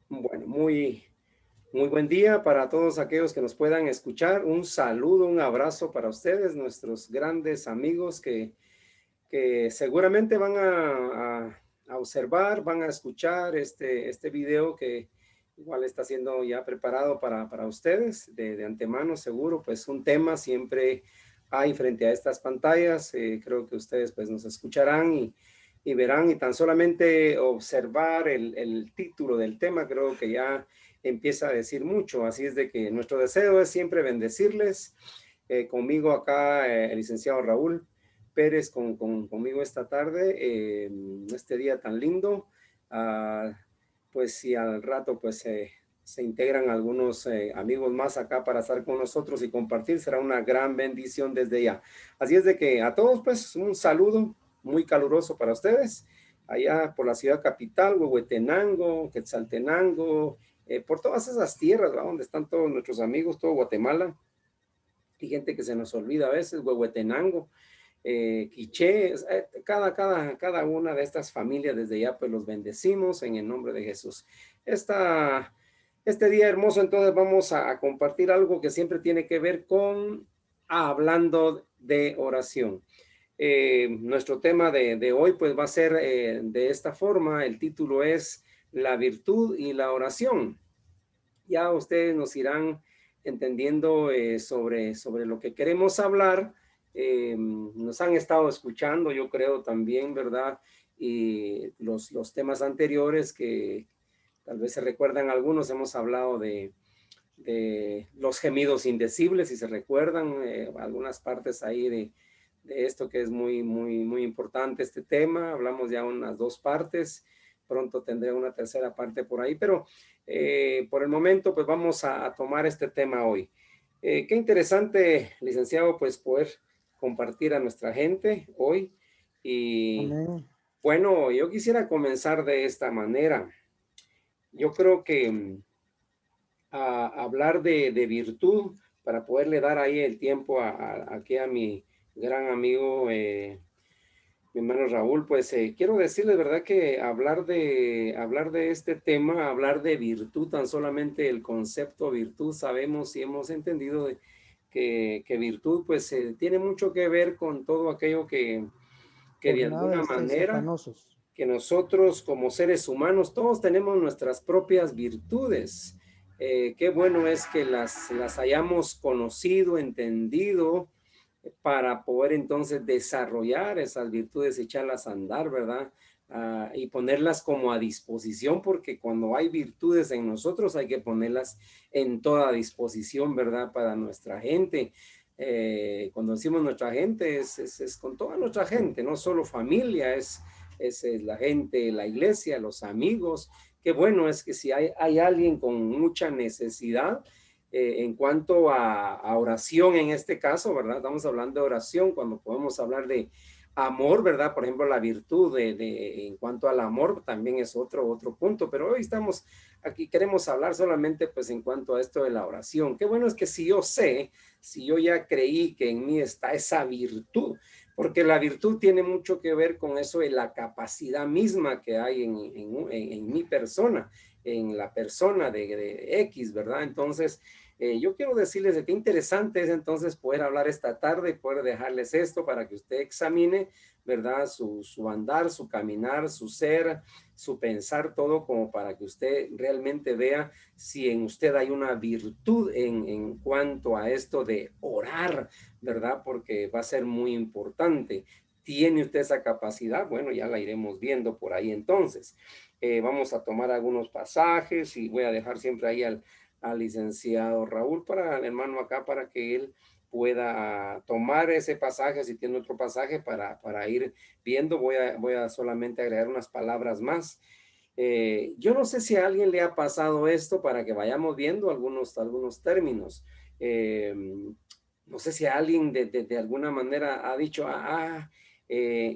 Bueno, muy buen día para todos aquellos que nos puedan escuchar. Un saludo, un abrazo para ustedes, nuestros grandes amigos que seguramente van a observar, van a escuchar este video que igual está siendo ya preparado para ustedes de antemano, seguro. Pues un tema siempre hay frente a estas pantallas. Creo que ustedes pues nos escucharán y verán, y tan solamente observar el título del tema creo que ya empieza a decir mucho. Así es de que nuestro deseo es siempre bendecirles. Conmigo acá el licenciado Raúl Pérez conmigo esta tarde, este día tan lindo. Uh, pues si al rato pues se integran algunos amigos más acá para estar con nosotros y compartir, será una gran bendición desde ya. Así es de que a todos pues un saludo muy caluroso para ustedes, allá por la ciudad capital, Huehuetenango, Quetzaltenango, por todas esas tierras, ¿va? Donde están todos nuestros amigos, todo Guatemala, y gente que se nos olvida a veces, Huehuetenango, Quiché, cada una de estas familias desde ya pues los bendecimos en el nombre de Jesús. Este día hermoso entonces vamos a compartir algo que siempre tiene que ver con hablando de oración. Nuestro tema de hoy pues va a ser de esta forma. El título es La virtud y la oración. Ya ustedes nos irán entendiendo sobre lo que queremos hablar. Nos han estado escuchando, yo creo también, ¿verdad? Y los temas anteriores que tal vez se recuerdan algunos, hemos hablado de los gemidos indecibles, si se recuerdan, algunas partes ahí de esto que es muy importante este tema. Hablamos ya unas dos partes, pronto tendré una tercera parte por ahí, pero por el momento pues vamos a tomar este tema hoy. Qué interesante, licenciado, pues poder compartir a nuestra gente hoy. Y Amén. bueno, yo quisiera comenzar de esta manera. Yo creo que a hablar de virtud para poderle dar ahí el tiempo aquí a mi gran amigo, mi hermano Raúl. Pues quiero decirles, ¿verdad? Que hablar de este tema, hablar de virtud, tan solamente el concepto virtud, sabemos y hemos entendido que virtud pues tiene mucho que ver con todo aquello que Por de nada alguna estéis manera afanosos. que nosotros como seres humanos todos tenemos nuestras propias virtudes. Qué bueno es que las hayamos conocido, entendido, para poder entonces desarrollar esas virtudes, echarlas a andar, ¿verdad? Y ponerlas como a disposición, porque cuando hay virtudes en nosotros hay que ponerlas en toda disposición, ¿verdad? Para nuestra gente. Cuando decimos nuestra gente, es con toda nuestra gente, no solo familia, es la gente, la iglesia, los amigos. Qué bueno es que si hay alguien con mucha necesidad, en cuanto a oración en este caso, ¿verdad? Estamos hablando de oración cuando podemos hablar de amor, ¿verdad? Por ejemplo, la virtud en cuanto al amor también es otro punto, pero hoy estamos aquí, queremos hablar solamente pues en cuanto a esto de la oración. Qué bueno es que si yo sé, si yo ya creí que en mí está esa virtud, porque la virtud tiene mucho que ver con eso de la capacidad misma que hay en mi persona, en la persona de X, ¿verdad? Entonces, yo quiero decirles de qué interesante es entonces poder hablar esta tarde, poder dejarles esto para que usted examine, ¿verdad? Su andar, su caminar, su ser, su pensar, todo como para que usted realmente vea si en usted hay una virtud en cuanto a esto de orar, ¿verdad? Porque va a ser muy importante. ¿Tiene usted esa capacidad? Bueno, ya la iremos viendo por ahí entonces. Vamos a tomar algunos pasajes y voy a dejar siempre ahí al licenciado Raúl para el hermano acá para que él pueda tomar ese pasaje, si tiene otro pasaje para ir viendo. Voy a solamente agregar unas palabras más. Yo no sé si a alguien le ha pasado esto para que vayamos viendo algunos términos. Eh, no sé si a alguien de alguna manera ha dicho,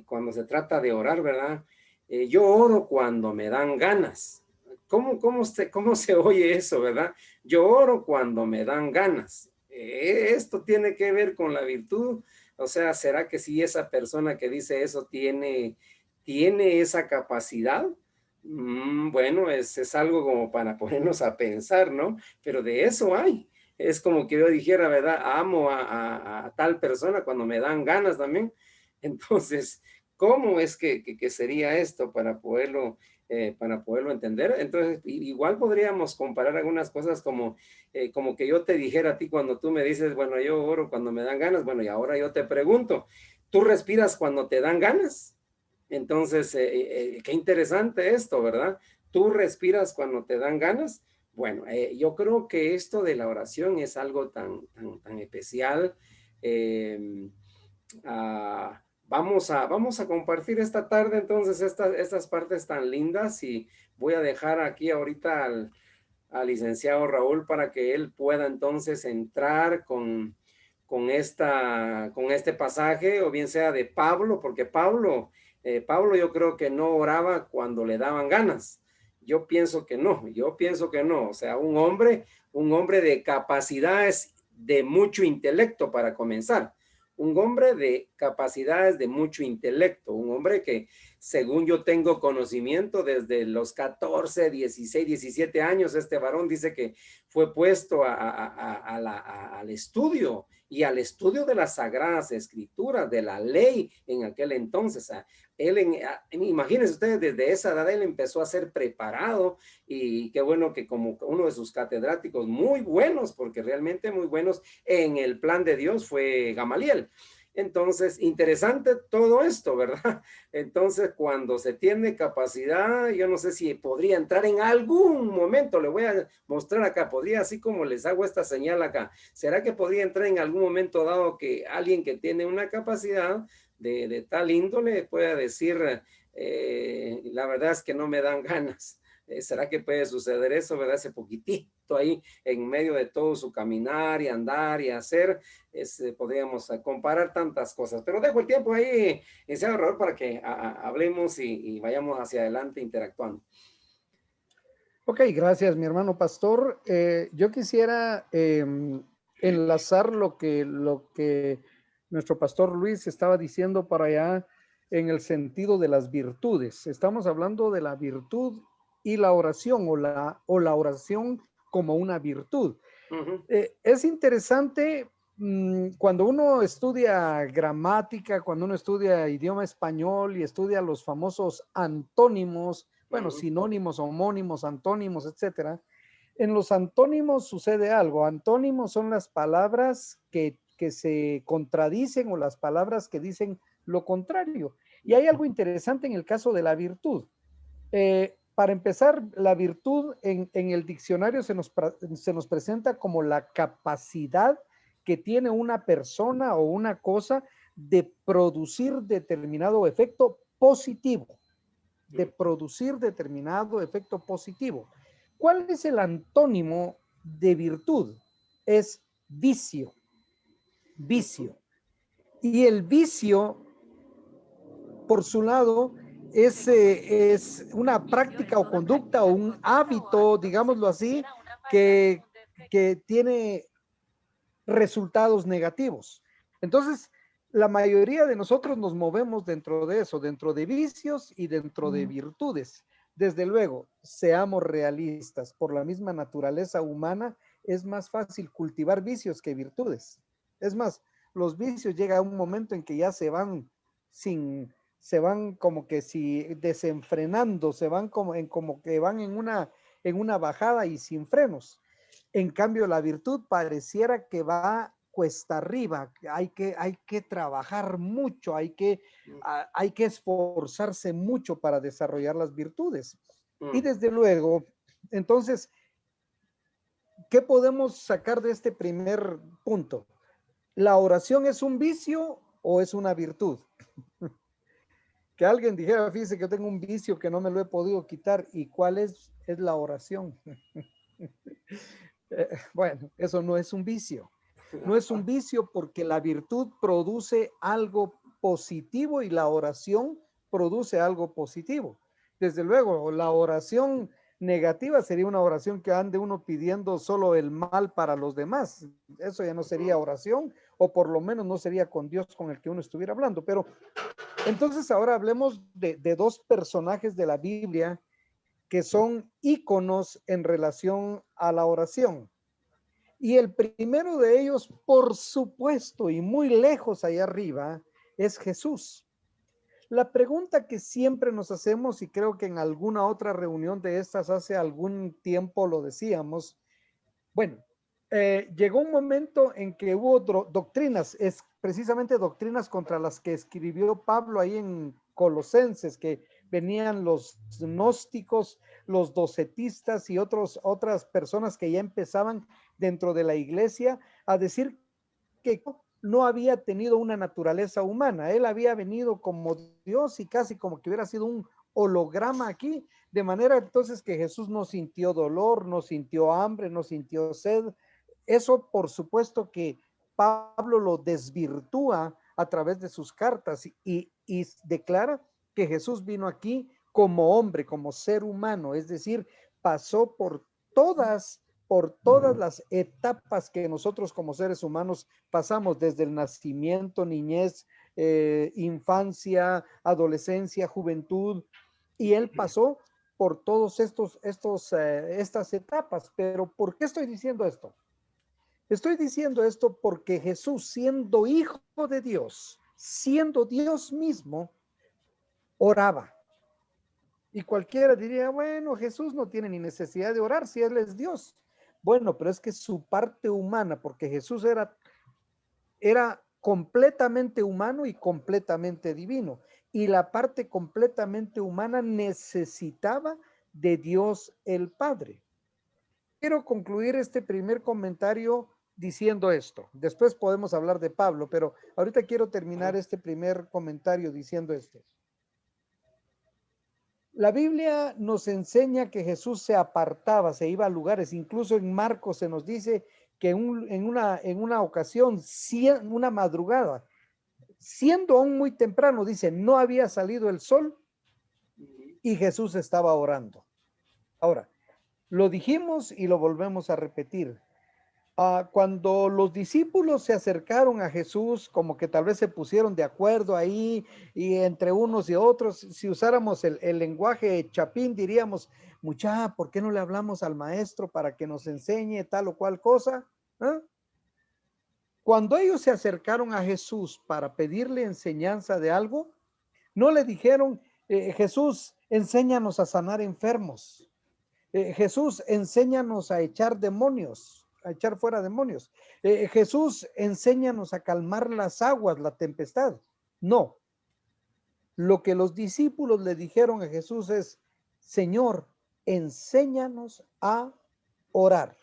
cuando se trata de orar, ¿verdad? Yo oro cuando me dan ganas. ¿Cómo se oye eso, verdad? Yo oro cuando me dan ganas. Esto tiene que ver con la virtud. O sea, ¿será que si esa persona que dice eso tiene esa capacidad? Bueno, es algo como para ponernos a pensar, ¿no? Pero de eso hay. Es como que yo dijera, ¿verdad? Amo a tal persona cuando me dan ganas también. Entonces, ¿cómo es que sería esto para poderlo entender? Entonces, igual podríamos comparar algunas cosas como que yo te dijera a ti cuando tú me dices, bueno, yo oro cuando me dan ganas. Bueno, y ahora yo te pregunto, ¿tú respiras cuando te dan ganas? Entonces, qué interesante esto, ¿verdad? ¿Tú respiras cuando te dan ganas? Bueno, yo creo que esto de la oración es algo tan especial. Eh, vamos a compartir esta tarde entonces estas partes tan lindas y voy a dejar aquí ahorita al licenciado Raúl para que él pueda entonces entrar con este pasaje, o bien sea de Pablo, porque Pablo yo creo que no oraba cuando le daban ganas. Yo pienso que no. O sea, un hombre de capacidades de mucho intelecto para comenzar. Un hombre de capacidades de mucho intelecto, un hombre que, según yo tengo conocimiento, desde los 14, 16, 17 años, este varón dice que fue puesto al estudio y al estudio de las sagradas escrituras, de la ley en aquel entonces. Imagínense ustedes, desde esa edad él empezó a ser preparado y qué bueno que como uno de sus catedráticos muy buenos, porque realmente muy buenos en el plan de Dios fue Gamaliel. Entonces, interesante todo esto, ¿verdad? Entonces, cuando se tiene capacidad, yo no sé si podría entrar en algún momento, le voy a mostrar acá, podría, así como les hago esta señal acá, ¿será que podría entrar en algún momento dado que alguien que tiene una capacidad de tal índole pueda decir, la verdad es que no me dan ganas? ¿Será que puede suceder eso, verdad? Ese poquitito ahí en medio de todo su caminar y andar y hacer, podríamos comparar tantas cosas, pero dejo el tiempo ahí, licenciado Raúl, para que hablemos y vayamos hacia adelante interactuando. Ok, gracias, mi hermano pastor. Yo quisiera enlazar lo que nuestro pastor Luis estaba diciendo para allá en el sentido de las virtudes. Estamos hablando de la virtud y la oración o la oración como una virtud. Es interesante cuando uno estudia gramática, cuando uno estudia idioma español y estudia los famosos antónimos, bueno, sinónimos, homónimos, antónimos, etcétera. En los antónimos sucede algo. Antónimos son las palabras que se contradicen o las palabras que dicen lo contrario. Y hay algo interesante en el caso de la virtud. Para empezar, la virtud en el diccionario se nos presenta como la capacidad que tiene una persona o una cosa de producir determinado efecto positivo, de producir determinado efecto positivo. ¿Cuál es el antónimo de virtud? Es vicio, vicio. Y el vicio, por su lado, es una práctica o conducta o un hábito, digámoslo así, que, que tiene resultados negativos. Entonces, la mayoría de nosotros nos movemos dentro de eso, dentro de vicios y dentro de virtudes. Desde luego, seamos realistas, por la misma naturaleza humana es más fácil cultivar vicios que virtudes. Es más, los vicios llega a un momento en que ya se van como que si desenfrenando, se van como que van en una bajada y sin frenos. En cambio, la virtud pareciera que va cuesta arriba, hay que trabajar mucho, hay que esforzarse mucho para desarrollar las virtudes. Y desde luego, entonces, ¿qué podemos sacar de este primer punto? ¿La oración es un vicio o es una virtud? Que alguien dijera, fíjese que yo tengo un vicio que no me lo he podido quitar. ¿Y cuál es? Es la oración. Bueno, eso no es un vicio. No es un vicio porque la virtud produce algo positivo y la oración produce algo positivo. Desde luego, la oración negativa sería una oración que ande uno pidiendo solo el mal para los demás. Eso ya no sería oración, o por lo menos no sería con Dios con el que uno estuviera hablando. Pero entonces ahora hablemos de dos personajes de la Biblia que son íconos en relación a la oración. Y el primero de ellos, por supuesto, y muy lejos allá arriba, es Jesús. La pregunta que siempre nos hacemos, y creo que en alguna otra reunión de estas hace algún tiempo lo decíamos, bueno, llegó un momento en que hubo doctrinas, es precisamente doctrinas contra las que escribió Pablo ahí en Colosenses, que venían los gnósticos, los docetistas y otras personas que ya empezaban dentro de la iglesia a decir que no había tenido una naturaleza humana. Él había venido como Dios y casi como que hubiera sido un holograma aquí, de manera entonces que Jesús no sintió dolor, no sintió hambre, no sintió sed. Eso por supuesto que Pablo lo desvirtúa a través de sus cartas y declara que Jesús vino aquí como hombre, como ser humano, es decir, pasó por todas las etapas que nosotros como seres humanos pasamos, desde el nacimiento, niñez, infancia, adolescencia, juventud, y él pasó por todos estas etapas. Pero ¿por qué estoy diciendo esto? Estoy diciendo esto porque Jesús, siendo hijo de Dios, siendo Dios mismo, oraba. Y cualquiera diría, bueno, Jesús no tiene ni necesidad de orar si Él es Dios. Bueno, pero es que su parte humana, porque Jesús era completamente humano y completamente divino. Y la parte completamente humana necesitaba de Dios el Padre. Quiero concluir este primer comentario diciendo esto. Después podemos hablar de Pablo, pero ahorita quiero terminar este primer comentario diciendo esto. La Biblia nos enseña que Jesús se apartaba, se iba a lugares, incluso en Marcos se nos dice que en una ocasión, una madrugada, siendo aún muy temprano, dice, no había salido el sol y Jesús estaba orando. Ahora, lo dijimos y lo volvemos a repetir. Cuando los discípulos se acercaron a Jesús, como que tal vez se pusieron de acuerdo ahí y entre unos y otros, si usáramos el lenguaje chapín, diríamos, mucha, ¿por qué no le hablamos al maestro para que nos enseñe tal o cual cosa? ¿Ah? Cuando ellos se acercaron a Jesús para pedirle enseñanza de algo, no le dijeron, Jesús, enséñanos a sanar enfermos. Jesús, enséñanos a echar demonios, a echar fuera demonios. Jesús, enséñanos a calmar las aguas, la tempestad. No. Lo que los discípulos le dijeron a Jesús es, Señor, enséñanos a orar.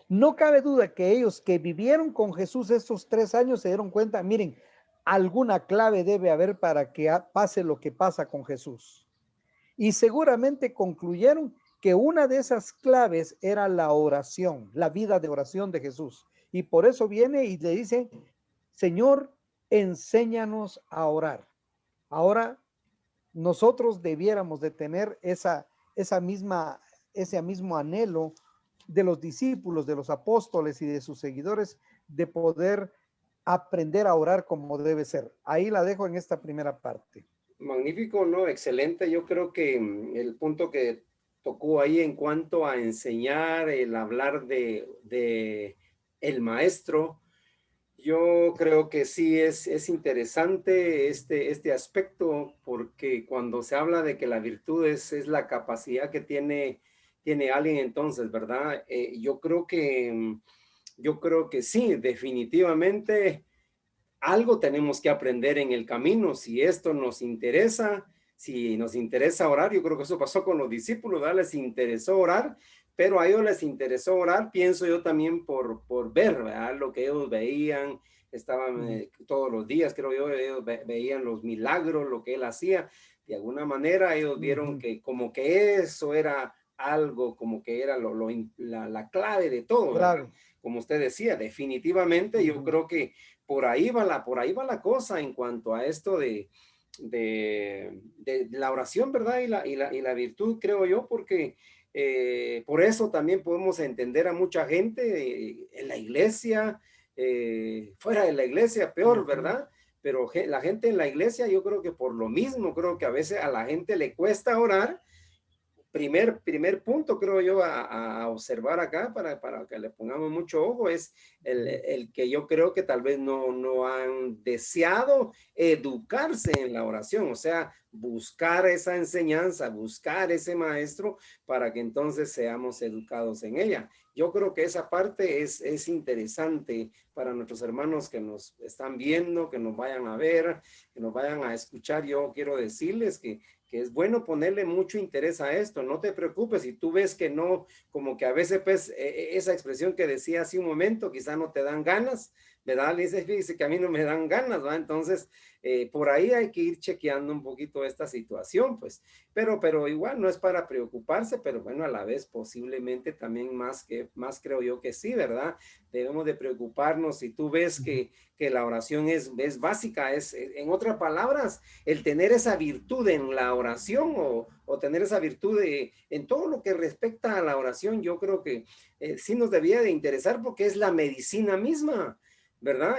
No cabe duda que ellos que vivieron con Jesús estos 3 años se dieron cuenta, miren, alguna clave debe haber para que pase lo que pasa con Jesús. Y seguramente concluyeron que una de esas claves era la oración, la vida de oración de Jesús. Y por eso viene y le dice, Señor, enséñanos a orar. Ahora, nosotros debiéramos de tener ese mismo anhelo de los discípulos, de los apóstoles y de sus seguidores, de poder aprender a orar como debe ser. Ahí la dejo en esta primera parte. Magnífico, ¿no? Excelente. Yo creo que el punto que tocó ahí en cuanto a enseñar, el hablar de el maestro, yo creo que sí es interesante este aspecto, porque cuando se habla de que la virtud es la capacidad que tiene alguien entonces, ¿verdad? Yo creo que sí, definitivamente algo tenemos que aprender en el camino. Si esto nos interesa, si nos interesa orar, yo creo que eso pasó con los discípulos, ¿verdad? Les interesó orar, pero a ellos les interesó orar, pienso yo también por ver, ¿verdad? Lo que ellos veían, estaban todos los días, creo yo, ellos veían los milagros, lo que él hacía. De alguna manera ellos vieron que como que eso era algo, como que era la clave de todo, ¿verdad? Claro. Como usted decía, definitivamente yo creo que por ahí va la cosa en cuanto a esto de la oración, ¿verdad? Y la virtud, creo yo, porque por eso también podemos entender a mucha gente en la iglesia, fuera de la iglesia, peor, ¿verdad? Pero la gente en la iglesia, yo creo que por lo mismo, creo que a veces a la gente le cuesta orar primer punto, creo yo, a observar acá para que le pongamos mucho ojo es el que yo creo que tal vez no han deseado educarse en la oración, o sea, buscar esa enseñanza, buscar ese maestro para que entonces seamos educados en ella. Yo creo que esa parte es interesante para nuestros hermanos que nos están viendo, que nos vayan a ver, que nos vayan a escuchar. Yo quiero decirles que es bueno ponerle mucho interés a esto. No te preocupes si tú ves que no, como que a veces pues esa expresión que decía hace un momento, quizá no te dan ganas, ¿verdad? Le dice, fíjese que a mí no me dan ganas, ¿va? Entonces, por ahí hay que ir chequeando un poquito esta situación, pues, pero igual no es para preocuparse, pero bueno, a la vez posiblemente también más creo yo que sí, ¿verdad? Debemos de preocuparnos si tú ves que la oración es básica, en otras palabras, el tener esa virtud en la oración o tener esa virtud en todo lo que respecta a la oración, yo creo que sí nos debía de interesar porque es la medicina misma. ¿Verdad?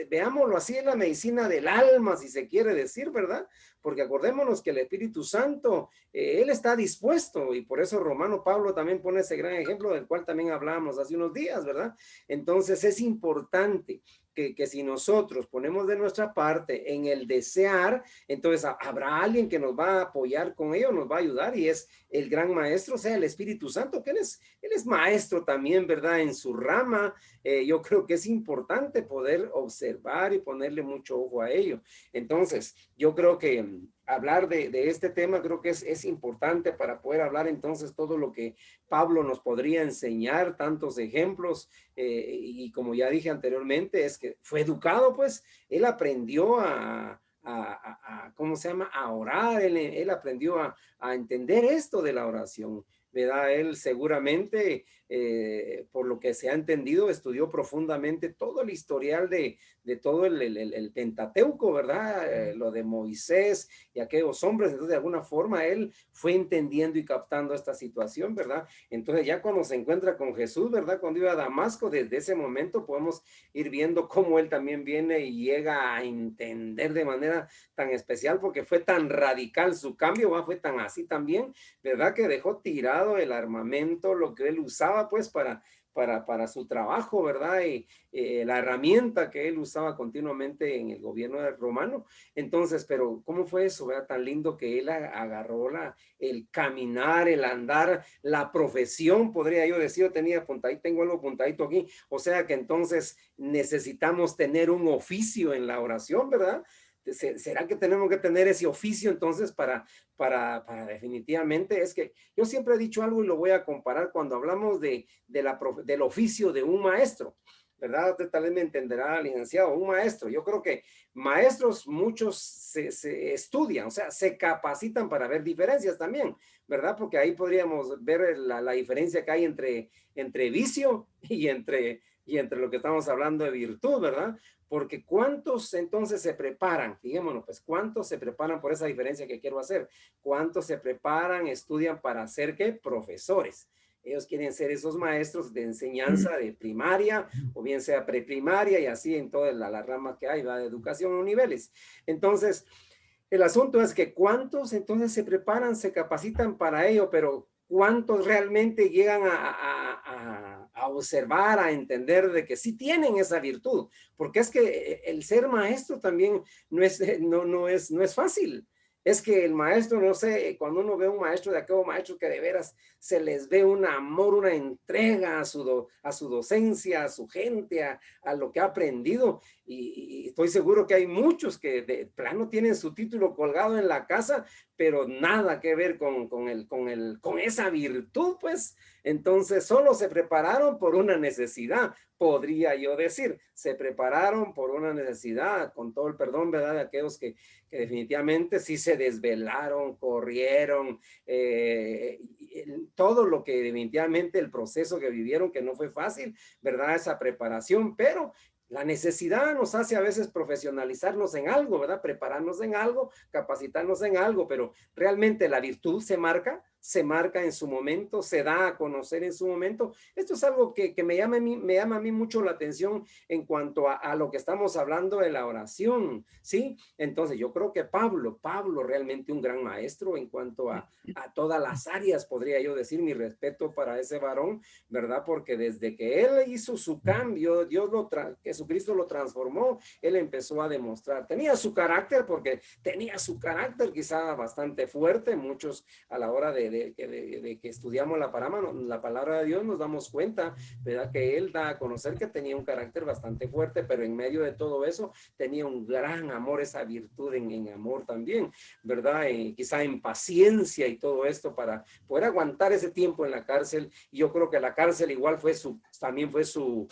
Veámoslo así, es la medicina del alma, si se quiere decir, ¿verdad? Porque acordémonos que el Espíritu Santo, Él está dispuesto y por eso Romano Pablo también pone ese gran ejemplo del cual también hablábamos hace unos días, ¿verdad? Entonces es importante que si nosotros ponemos de nuestra parte en el desear, entonces habrá alguien que nos va a apoyar con ello, nos va a ayudar y es el gran maestro, o sea, el Espíritu Santo, que él es maestro también, ¿verdad? En su rama, yo creo que es importante poder observar y ponerle mucho ojo a ello. Entonces, yo creo que hablar de este tema creo que es importante para poder hablar entonces todo lo que Pablo nos podría enseñar, tantos ejemplos, y como ya dije anteriormente, es que fue educado, pues, él aprendió ¿cómo se llama? A orar, él aprendió a entender esto de la oración. ¿Verdad? Él seguramente, por lo que se ha entendido, estudió profundamente todo el historial de todo el Pentateuco, ¿verdad? Lo de Moisés y aquellos hombres. Entonces, de alguna forma, él fue entendiendo y captando esta situación, ¿verdad? Entonces, ya cuando se encuentra con Jesús, ¿verdad? Cuando iba a Damasco, desde ese momento podemos ir viendo cómo él también viene y llega a entender de manera tan especial, porque fue tan radical su cambio, ¿va? Fue tan así también, ¿verdad? Que dejó tirado el armamento, lo que él usaba pues para su trabajo, ¿verdad? Y la herramienta que él usaba continuamente en el gobierno romano. Entonces, pero ¿cómo fue eso? ¿Verdad? Tan lindo que él agarró el caminar, el andar, la profesión, podría yo decir, yo tenía apuntadito, tengo algo apuntadito aquí, o sea que entonces necesitamos tener un oficio en la oración, ¿verdad? ¿Será que tenemos que tener ese oficio entonces para definitivamente? Es que yo siempre he dicho algo y lo voy a comparar cuando hablamos del oficio de un maestro, ¿verdad? Usted tal vez me entenderá, licenciado, un maestro. Yo creo que maestros muchos se estudian, o sea, se capacitan para ver diferencias también, ¿verdad? Porque ahí podríamos ver la diferencia que hay entre vicio y entre lo que estamos hablando de virtud, ¿verdad? Porque ¿cuántos entonces se preparan? Fijémonos, pues, ¿cuántos se preparan por esa diferencia que quiero hacer? ¿Cuántos se preparan, estudian para ser qué? Profesores. Ellos quieren ser esos maestros de enseñanza de primaria o bien sea preprimaria y así en toda la rama que hay, ¿va? De educación o niveles. Entonces, el asunto es que ¿cuántos entonces se preparan, se capacitan para ello? Pero ¿cuántos realmente llegan a observar, a entender de que sí tienen esa virtud? Porque es que el ser maestro también no es fácil. Es que el maestro, no sé, cuando uno ve a un maestro de aquellos maestros que de veras se les ve un amor, una entrega a su docencia, a su gente, a lo que ha aprendido. Y estoy seguro que hay muchos que de plano tienen su título colgado en la casa, pero nada que ver con esa virtud, pues. Entonces, solo se prepararon por una necesidad, podría yo decir. Se prepararon por una necesidad, con todo el perdón, ¿verdad? De aquellos que definitivamente sí se desvelaron, corrieron, todo lo que definitivamente el proceso que vivieron, que no fue fácil, ¿verdad? Esa preparación, pero la necesidad nos hace a veces profesionalizarnos en algo, ¿verdad? Prepararnos en algo, capacitarnos en algo, pero realmente la virtud se marca en su momento, se da a conocer en su momento. Esto es algo que me llama a mí mucho la atención en cuanto a lo que estamos hablando de la oración, ¿sí? Entonces yo creo que Pablo realmente un gran maestro en cuanto a todas las áreas, podría yo decir, mi respeto para ese varón, ¿verdad? Porque desde que él hizo su cambio, Jesucristo lo transformó, él empezó a demostrar, tenía su carácter, porque tenía su carácter quizá bastante fuerte, muchos a la hora de que estudiamos la palabra de Dios nos damos cuenta, ¿verdad? Que él da a conocer que tenía un carácter bastante fuerte, pero en medio de todo eso tenía un gran amor, esa virtud en amor también, ¿verdad? Quizá en paciencia y todo esto para poder aguantar ese tiempo en la cárcel. Y yo creo que la cárcel igual también fue su